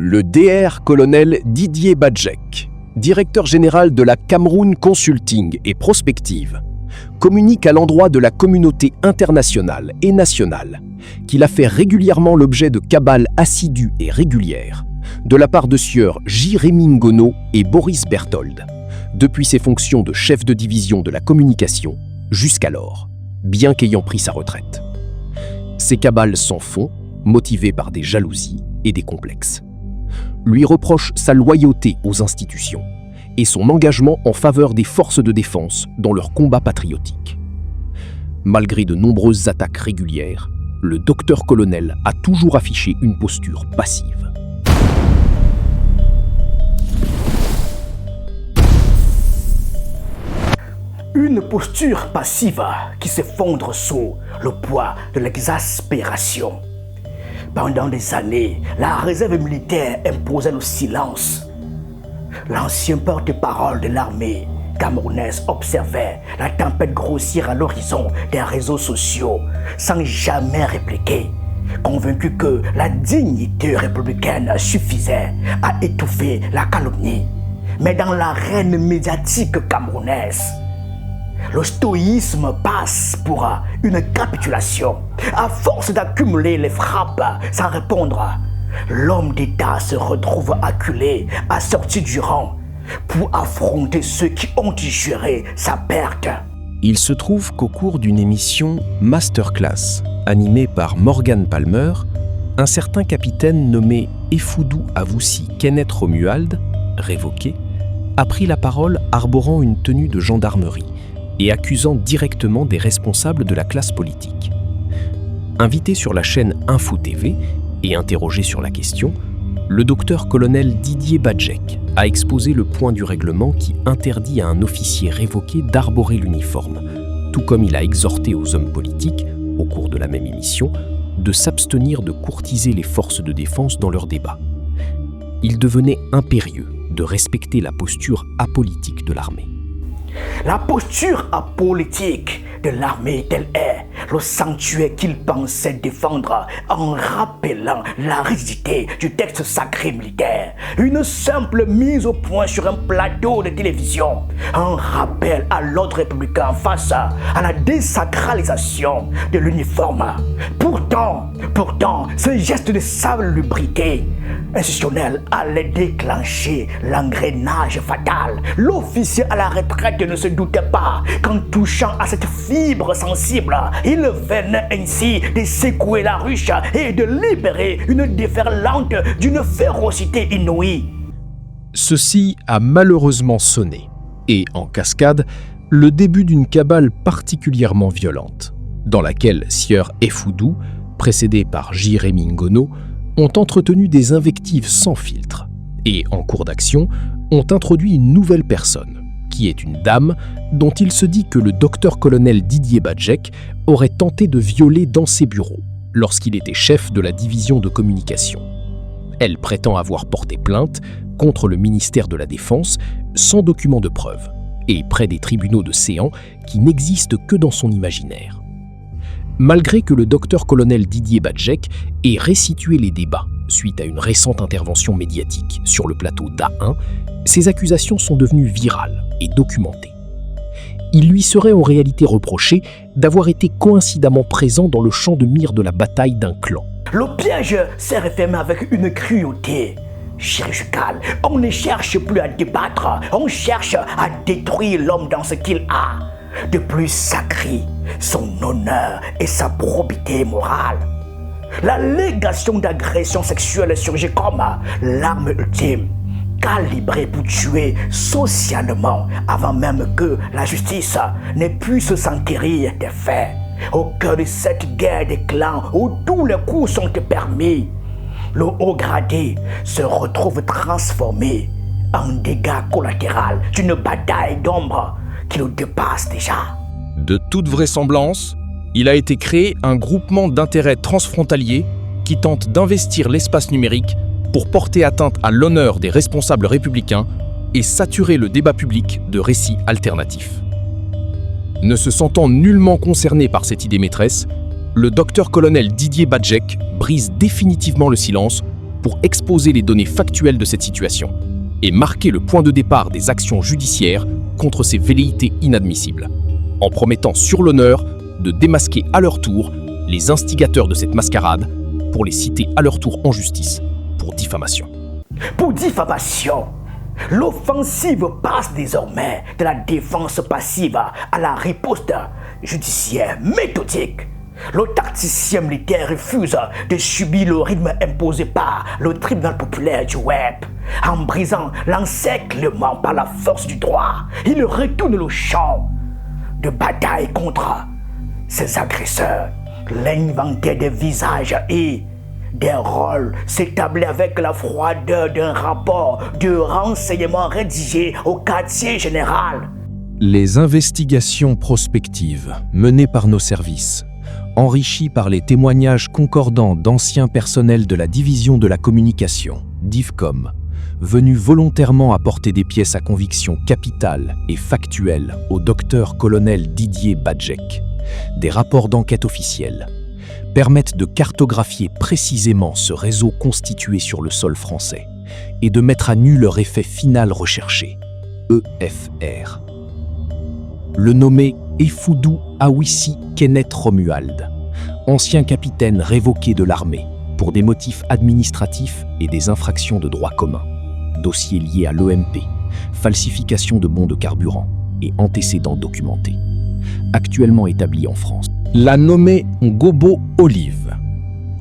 Le DR-colonel Didier Badjek, directeur général de la Cameroun Consulting et Prospective, communique à l'endroit de la communauté internationale et nationale qu'il a fait régulièrement l'objet de cabales assidues et régulières de la part de sieurs Jérémy Ngono et Boris Berthold, depuis ses fonctions de chef de division de la communication jusqu'alors, bien qu'ayant pris sa retraite. Ces cabales s'en font, motivées par des jalousies et des complexes. Lui reproche sa loyauté aux institutions et son engagement en faveur des forces de défense dans leur combat patriotique. Malgré de nombreuses attaques régulières, le docteur-colonel a toujours affiché une posture passive. Une posture passive qui s'effondre sous le poids de l'exaspération. Pendant des années, la réserve militaire imposait le silence. L'ancien porte-parole de l'armée camerounaise observait la tempête grossir à l'horizon des réseaux sociaux sans jamais répliquer, convaincu que la dignité républicaine suffisait à étouffer la calomnie. Mais dans l'arène médiatique camerounaise, le stoïsme passe pour une capitulation. À force d'accumuler les frappes sans répondre, l'homme d'État se retrouve acculé, assorti du rang, pour affronter ceux qui ont juré sa perte. Il se trouve qu'au cours d'une émission Masterclass, animée par Morgan Palmer, un certain capitaine nommé Effoudou Avoussi Kenneth Romuald, révoqué, a pris la parole arborant une tenue de gendarmerie et accusant directement des responsables de la classe politique. Invité sur la chaîne Info TV et interrogé sur la question, le docteur-colonel Didier Badjek a exposé le point du règlement qui interdit à un officier révoqué d'arborer l'uniforme, tout comme il a exhorté aux hommes politiques, au cours de la même émission, de s'abstenir de courtiser les forces de défense dans leurs débats. Il devenait impérieux de respecter la posture apolitique de l'armée. La posture apolitique de l'armée telle est le sanctuaire qu'il pensait défendre en rappelant la rigidité du texte sacré militaire. Une simple mise au point sur un plateau de télévision. Un rappel à l'ordre républicain face à la désacralisation de l'uniforme. Pourtant, ce geste de salubrité institutionnel allait déclencher l'engrenage fatal. L'officier à la retraite ne se doutait pas qu'en touchant à cette fibre sensible, il venait ainsi de secouer la ruche et de libérer une déferlante d'une férocité inouïe. Ceci a malheureusement sonné, et en cascade, le début d'une cabale particulièrement violente, dans laquelle sieur Effoudou, précédé par Jérémy Ngono, ont entretenu des invectives sans filtre et, en cours d'action, ont introduit une nouvelle personne, qui est une dame dont il se dit que le docteur-colonel Didier Badjek aurait tenté de violer dans ses bureaux lorsqu'il était chef de la division de communication. Elle prétend avoir porté plainte contre le ministère de la Défense sans document de preuve et près des tribunaux de Séan qui n'existent que dans son imaginaire. Malgré que le docteur-colonel Didier Badjek ait restitué les débats suite à une récente intervention médiatique sur le plateau d'A1, ces accusations sont devenues virales et documentées. Il lui serait en réalité reproché d'avoir été coïncidemment présent dans le champ de mire de la bataille d'un clan. Le piège s'est refermé avec une cruauté chirurgicale. On ne cherche plus à débattre, on cherche à détruire l'homme dans ce qu'il a de plus sacré, son honneur et sa probité morale. La légation d'agression sexuelle surgit comme l'arme ultime, calibrée pour tuer socialement avant même que la justice n'ait pu s'enquérir des faits. Au cœur de cette guerre des clans où tous les coups sont permis, le haut gradé se retrouve transformé en dégâts collatéraux d'une bataille d'ombre qui le dépasse déjà. De toute vraisemblance, il a été créé un groupement d'intérêts transfrontaliers qui tente d'investir l'espace numérique pour porter atteinte à l'honneur des responsables républicains et saturer le débat public de récits alternatifs. Ne se sentant nullement concerné par cette idée maîtresse, le docteur-colonel Didier Badjek brise définitivement le silence pour exposer les données factuelles de cette situation et marquer le point de départ des actions judiciaires contre ces velléités inadmissibles, en promettant sur l'honneur de démasquer à leur tour les instigateurs de cette mascarade pour les citer à leur tour en justice pour diffamation. Pour diffamation, l'offensive passe désormais de la défense passive à la riposte judiciaire méthodique. Le tacticien militaire refuse de subir le rythme imposé par le tribunal populaire du web. En brisant l'encerclement par la force du droit, il retourne le champ de bataille contre ses agresseurs. L'inventaire des visages et des rôles s'établit avec la froideur d'un rapport de renseignement rédigé au quartier général. Les investigations prospectives menées par nos services, enrichies par les témoignages concordants d'anciens personnels de la division de la communication, DIVCOM, venus volontairement apporter des pièces à conviction capitales et factuelles au docteur-colonel Didier Badjek, des rapports d'enquête officiels, permettent de cartographier précisément ce réseau constitué sur le sol français et de mettre à nu leur effet final recherché, EFR. Le nommé Effoudou Awissi Kenneth Romuald, ancien capitaine révoqué de l'armée pour des motifs administratifs et des infractions de droit commun, dossiers liés à l'OMP, falsification de bons de carburant et antécédents documentés, actuellement établi en France. La nommée Ngobo Olive,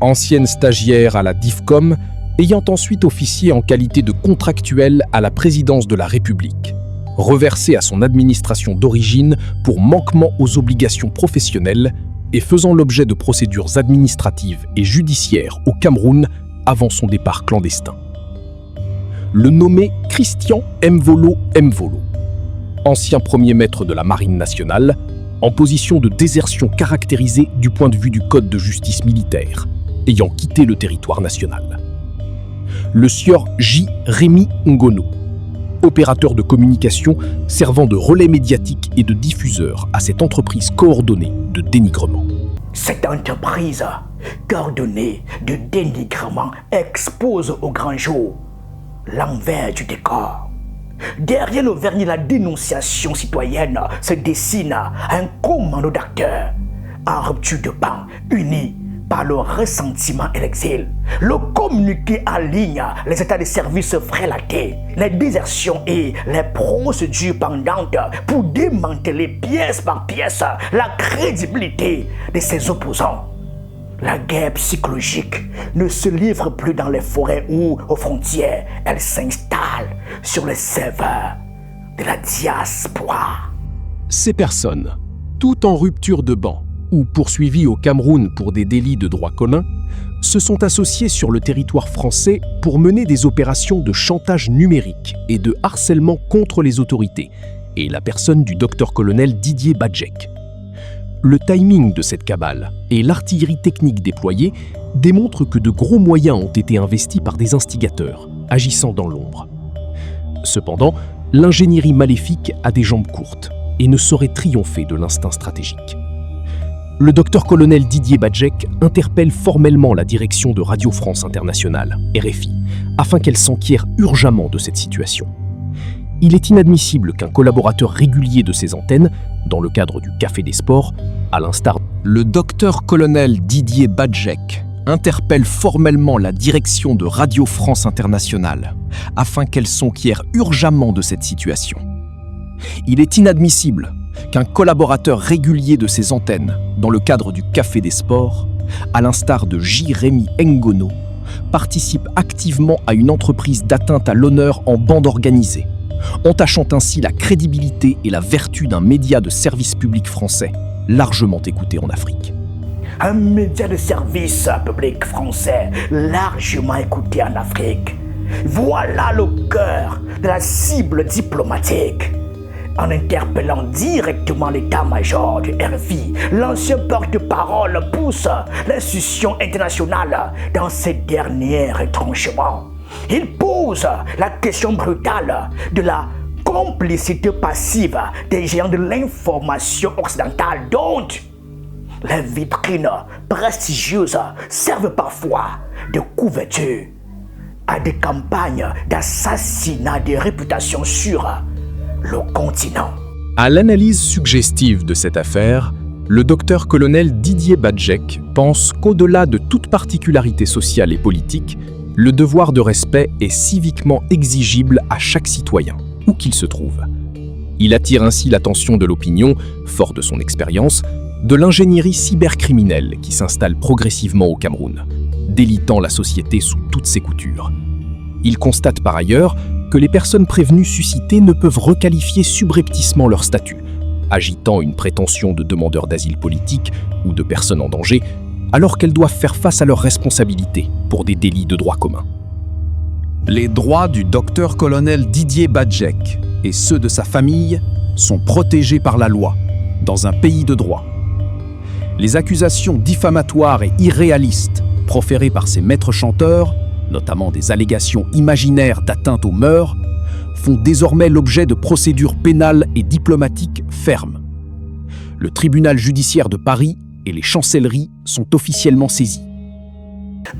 ancienne stagiaire à la DIVCOM, ayant ensuite officié en qualité de contractuelle à la présidence de la République, reversée à son administration d'origine pour manquement aux obligations professionnelles et faisant l'objet de procédures administratives et judiciaires au Cameroun avant son départ clandestin. Le nommé Christian Mvolo Mvolo, ancien premier maître de la Marine nationale, en position de désertion caractérisée du point de vue du Code de justice militaire, ayant quitté le territoire national. Le sieur J. Rémi Ngono, opérateur de communication servant de relais médiatique et de diffuseur à cette entreprise coordonnée de dénigrement. Cette entreprise coordonnée de dénigrement expose au grand jour l'envers du décor. Derrière le vernis de la dénonciation citoyenne se dessine un commando d'acteurs en rupture de banc, unis par le ressentiment et l'exil. Le communiqué en ligne les états de service frélatés, les désertions et les procédures pendantes pour démanteler pièce par pièce la crédibilité de ses opposants. La guerre psychologique ne se livre plus dans les forêts ou aux frontières, elle s'installe sur les serveurs de la diaspora. Ces personnes, toutes en rupture de banc ou poursuivies au Cameroun pour des délits de droit commun, se sont associées sur le territoire français pour mener des opérations de chantage numérique et de harcèlement contre les autorités et la personne du docteur-colonel Didier Badjek. Le timing de cette cabale et l'artillerie technique déployée démontrent que de gros moyens ont été investis par des instigateurs, agissant dans l'ombre. Cependant, l'ingénierie maléfique a des jambes courtes et ne saurait triompher de l'instinct stratégique. Le docteur-colonel Didier Badjek interpelle formellement la direction de Radio France Internationale, RFI, afin qu'elle s'enquière urgemment de cette situation. Il est inadmissible qu'un collaborateur régulier de ces antennes, dans le cadre du Café des Sports, à l'instar le docteur-colonel Didier Badjek, interpelle formellement la direction de Radio France Internationale afin qu'elle s'enquière urgemment de cette situation. Il est inadmissible qu'un collaborateur régulier de ces antennes, dans le cadre du Café des Sports, à l'instar de J. Rémi Ngono, participe activement à une entreprise d'atteinte à l'honneur en bande organisée, entachant ainsi la crédibilité et la vertu d'un média de service public français, largement écouté en Afrique. Un média de service public français largement écouté en Afrique. Voilà le cœur de la cible diplomatique. En interpellant directement l'état-major du RFI, l'ancien porte-parole pousse l'institution internationale dans ses derniers retranchements. Il pose la question brutale de la complicité passive des géants de l'information occidentale dont les vitrines prestigieuses servent parfois de couverture à des campagnes d'assassinat de réputation sur le continent. À l'analyse suggestive de cette affaire, le docteur-colonel Didier Badjek pense qu'au-delà de toute particularité sociale et politique, le devoir de respect est civiquement exigible à chaque citoyen, où qu'il se trouve. Il attire ainsi l'attention de l'opinion, fort de son expérience, de l'ingénierie cybercriminelle qui s'installe progressivement au Cameroun, délitant la société sous toutes ses coutures. Il constate par ailleurs que les personnes prévenues suscitées ne peuvent requalifier subrepticement leur statut, agitant une prétention de demandeurs d'asile politique ou de personnes en danger, alors qu'elles doivent faire face à leurs responsabilités pour des délits de droit commun. Les droits du docteur-colonel Didier Badjek et ceux de sa famille sont protégés par la loi, dans un pays de droit. Les accusations diffamatoires et irréalistes proférées par ces maîtres chanteurs, notamment des allégations imaginaires d'atteinte aux mœurs, font désormais l'objet de procédures pénales et diplomatiques fermes. Le tribunal judiciaire de Paris et les chancelleries sont officiellement saisis.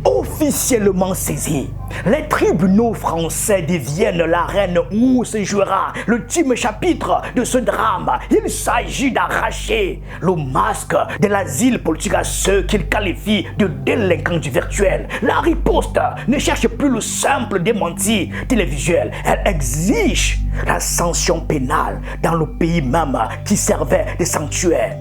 Officiellement saisis, les tribunaux français deviennent l'arène où se jouera l'ultime chapitre de ce drame. Il s'agit d'arracher le masque de l'asile politique à ceux qu'ils qualifient de délinquants du virtuel. La riposte ne cherche plus le simple démenti télévisuel. Elle exige la sanction pénale dans le pays même qui servait de sanctuaire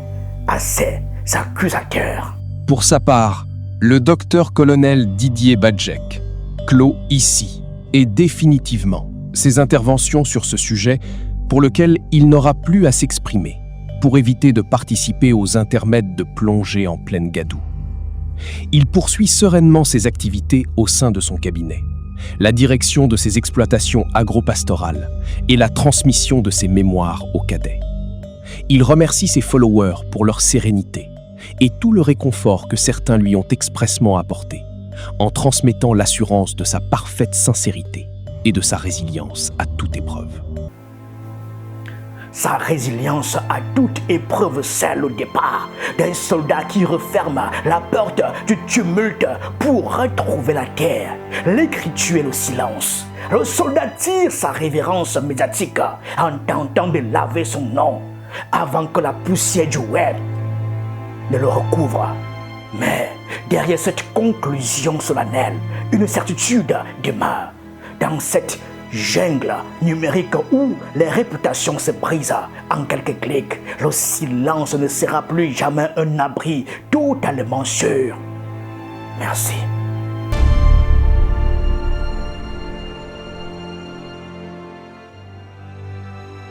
à ses accusateurs. Pour sa part, le docteur-colonel Didier Badjek clôt ici et définitivement ses interventions sur ce sujet pour lequel il n'aura plus à s'exprimer pour éviter de participer aux intermèdes de plongée en pleine gadoue. Il poursuit sereinement ses activités au sein de son cabinet, la direction de ses exploitations agro-pastorales et la transmission de ses mémoires aux cadets. Il remercie ses followers pour leur sérénité et tout le réconfort que certains lui ont expressément apporté, en transmettant l'assurance de sa parfaite sincérité et de sa résilience à toute épreuve. Sa résilience à toute épreuve, celle au départ d'un soldat qui referme la porte du tumulte pour retrouver la terre, l'écriture et le silence. Le soldat tire sa révérence médiatique en tentant de laver son nom avant que la poussière du web ne le recouvre. Mais derrière cette conclusion solennelle, une certitude demeure. Dans cette jungle numérique où les réputations se brisent en quelques clics, le silence ne sera plus jamais un abri totalement sûr. Merci.